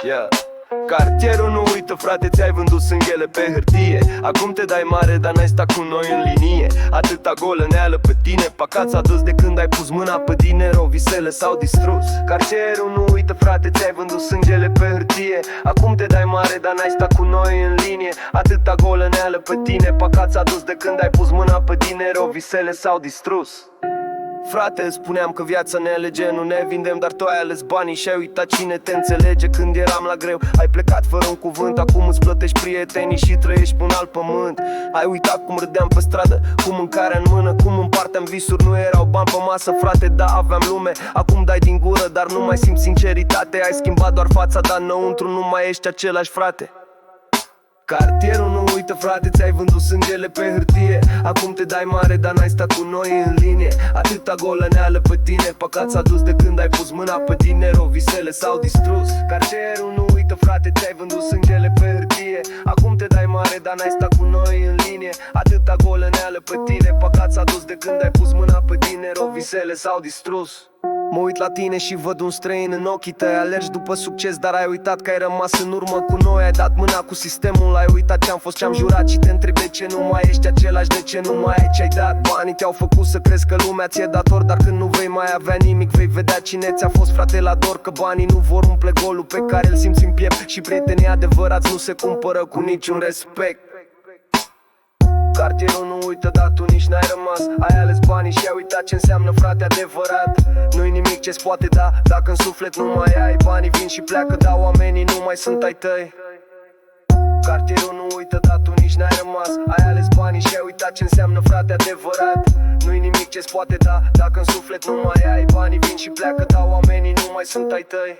Yeah. Cartierul nu uită, frate, ți-ai vândut sângele pe hârtie. Acum te dai mare, dar n-ai stat cu noi în linie. Atâta golăneală pe tine, pacați adus de când ai pus mâna pe dinero. Visele s-au distrus. Cartierul nu uită, frate, ți-ai vândut sângele pe hârtie. Acum te dai mare, dar n-ai stat cu noi în linie. Atâta golăneală pe tine, pacați adus de când ai pus mâna pe dinero. Visele s-au distrus. Frate, îți spuneam că viața ne alege, nu ne vindem, dar tu ai ales banii și ai uitat cine te înțelege. Când eram la greu, ai plecat fără un cuvânt. Acum îți plătești prietenii și trăiești pe un alt pământ. Ai uitat cum râdeam pe stradă, cu mâncarea în mână, cum împarteam visuri. Nu erau bani pe masă, frate, da, aveam lume. Acum dai din gură, dar nu mai simți sinceritate. Ai schimbat doar fața, dar înăuntru nu mai ești același, frate. Cartierul nu uită, frate, ți-ai vândut sângele pe hârtie. Acum te dai mare, dar n-ai stat cu noi în linie. Atâta golăneală pe tine, păcat s-a dus de când ai pus mâna pe dinero. Visele s-au distrus. Cartierul nu uită, frate, ți-ai vândut sângele pe hârtie. Acum te dai mare, dar n-ai stat cu noi în linie. Atâta golăneală pe tine, păcat s-a dus de când ai pus mâna pe dinero. Visele s-au distrus. Mă uit la tine și văd un străin în ochii tăi. Alergi după succes, dar ai uitat că ai rămas în urmă cu noi. Ai dat mâna cu sistemul, ai uitat ce-am fost, ce-am jurat. Și te întrebi de ce nu mai ești același, de ce nu mai ai ce-ai dat. Banii te-au făcut să crezi că lumea ți-e dator, dar când nu vei mai avea nimic, vei vedea cine ți-a fost, frate, la dor. Că banii nu vor umple golul pe care îl simți în piept. Și prietenii adevărați nu se cumpără cu niciun respect. Cartierul nu uită, dar tu nici n-ai rămas. Ai ales banii și ai uitat ce înseamnă, frate, adevărat. Nu-i nimic ce-ți poate da dacă în suflet nu mai ai. Banii vin și pleacă, dar oamenii nu mai sunt ai tăi. Cartierul nu uită, dar tu nici n-ai rămas. Ai ales banii și ai uitat ce înseamnă, frate, adevărat. Nu-i nimic ce-ți poate da dacă în suflet nu mai ai. Banii vin și pleacă, dar oamenii nu mai sunt ai tăi.